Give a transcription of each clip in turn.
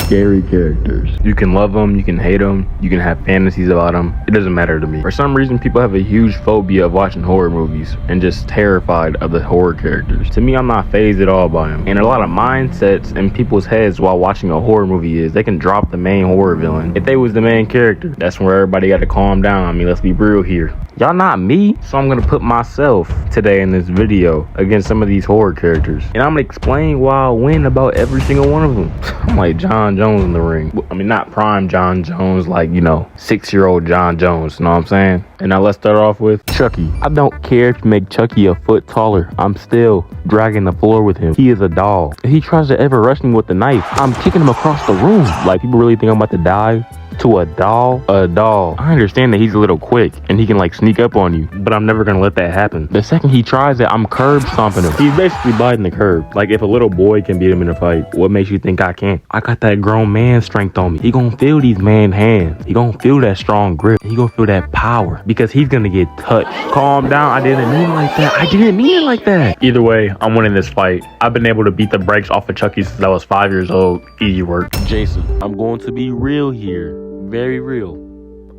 scary characters. You can love them, you can hate them, you can have fantasies about them. It doesn't matter to me. For some reason, people have a huge phobia of watching horror movies and just terrified of the horror characters. To me, I'm not fazed at all by them. And a lot of mindsets in people's heads while watching a horror movie is they can drop the main horror villain. If they was the main character, that's where everybody got to calm down. I mean, let's be real here. Y'all not me, so I'm gonna put myself today in this video against some of these horror characters. And I'm gonna explain why I win about every single one of them. I'm like John Jones in the ring. I mean, not prime John Jones, like, 6-year-old John Jones, you know what I'm saying? And now let's start off with Chucky. I don't care if you make Chucky a foot taller. I'm still dragging the floor with him. He is a doll. If he tries to ever rush me with the knife, I'm kicking him across the room. Like, people really think I'm about to die to a doll? A doll. I understand that he's a little quick and he can sneak up on you, but I'm never gonna let that happen. The second he tries it, I'm curb stomping him. He's basically biting the curb. Like, if a little boy can beat him in a fight, what makes you think I can't? I got that grown man strength on me. He gonna feel these man hands. He gonna feel that strong grip. He gonna feel that power because he's gonna get touched. Calm down. I didn't mean it like that. I didn't mean it like that. Either way, I'm winning this fight. I've been able to beat the brakes off of Chucky since I was 5 years old. Easy work. Jason, I'm going to be real here. Very real.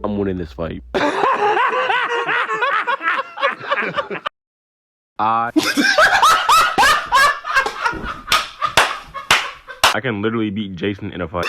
I'm winning this fight. I can literally beat Jason in a fight.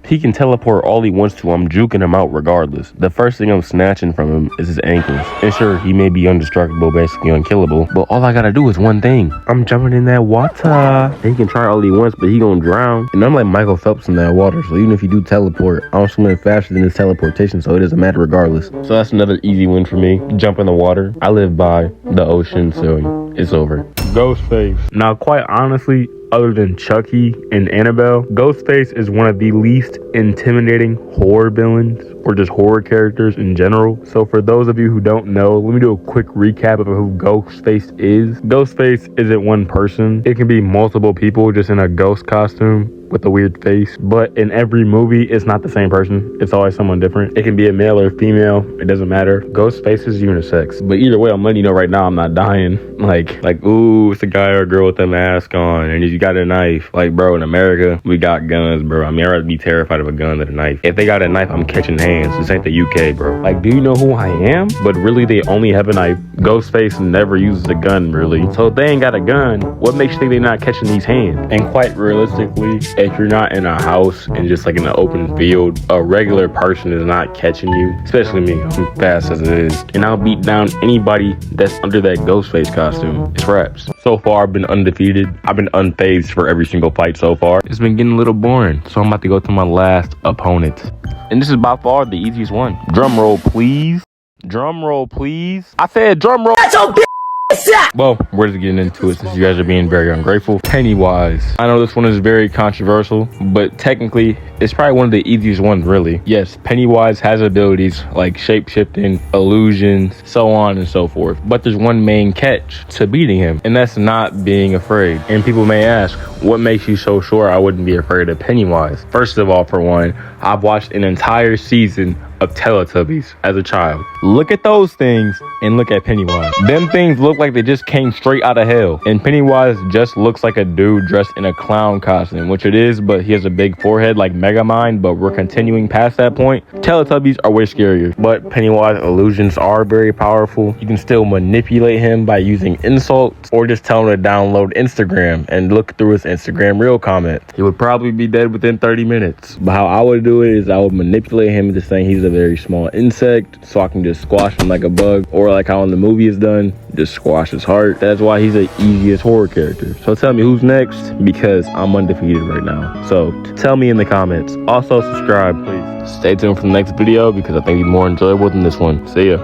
He can teleport all he wants to. I'm juking him out regardless. The first thing I'm snatching from him is his ankles. And sure, he may be undestructible, basically unkillable, but all I gotta do is one thing. I'm jumping in that water. He can try all he wants, but he gonna drown. And I'm like Michael Phelps in that water, so even if you do teleport, I'm swimming faster than his teleportation, so it doesn't matter regardless. So that's another easy win for me. Jump in the water. I live by the ocean, so it's over. Ghostface. Now, quite honestly, other than Chucky and Annabelle, Ghostface is one of the least intimidating horror villains or just horror characters in general. So for those of you who don't know, let me do a quick recap of who Ghostface is. Ghostface isn't one person. It can be multiple people just in a ghost costume with a weird face, but in every movie it's not the same person. It's always someone different. It can be a male or female, it doesn't matter. Ghostface is unisex, but either way, I'm letting you know right now, I'm not dying. Like ooh, it's a guy or a girl with a mask on and he's got a knife. Like, bro, in America we got guns, bro. I mean, I'd rather be terrified of a gun than a knife. If they got a knife, I'm catching hands. This ain't the UK, bro. Like, do you know who I am? But really, they only have a knife. Ghostface never uses a gun, really. So if they ain't got a gun, what makes you think they're not catching these hands? And quite realistically, if you're not in a house and just in an open field, a regular person is not catching you, especially me. I'm fast as it is, and I'll beat down anybody that's under that Ghostface costume. It's raps. So far, I've been undefeated. I've been unfazed for every single fight so far. It's been getting a little boring, so I'm about to go to my last opponent, and this is by far the easiest one. Drum roll, please. Drum roll, please. I said drum roll. That's your bitch. Well, we're just getting into it since you guys are being very ungrateful. Pennywise. I know this one is very controversial, but technically, it's probably one of the easiest ones, really. Yes, Pennywise has abilities like shape-shifting, illusions, so on and so forth. But there's one main catch to beating him, and that's not being afraid. And people may ask, what makes you so sure I wouldn't be afraid of Pennywise? First of all, for one, I've watched an entire season of Teletubbies as a child. Look at those things and look at Pennywise. Them things look like they just came straight out of hell. And Pennywise just looks like a dude dressed in a clown costume, which it is, but he has a big forehead like Megamind, but we're continuing past that point. Teletubbies are way scarier, but Pennywise illusions are very powerful. You can still manipulate him by using insults or just tell him to download Instagram and look through his Instagram reel comment. He would probably be dead within 30 minutes. But how I would do it is I would manipulate him into saying he's a very small insect, so I can just squash him like a bug, or like how in the movie is done, just squash his heart. That's why he's the easiest horror character. So tell me who's next, because I'm undefeated right now. So tell me in the comments. Also subscribe, please. Stay tuned for the next video because I think it'll be more enjoyable than this one. See ya.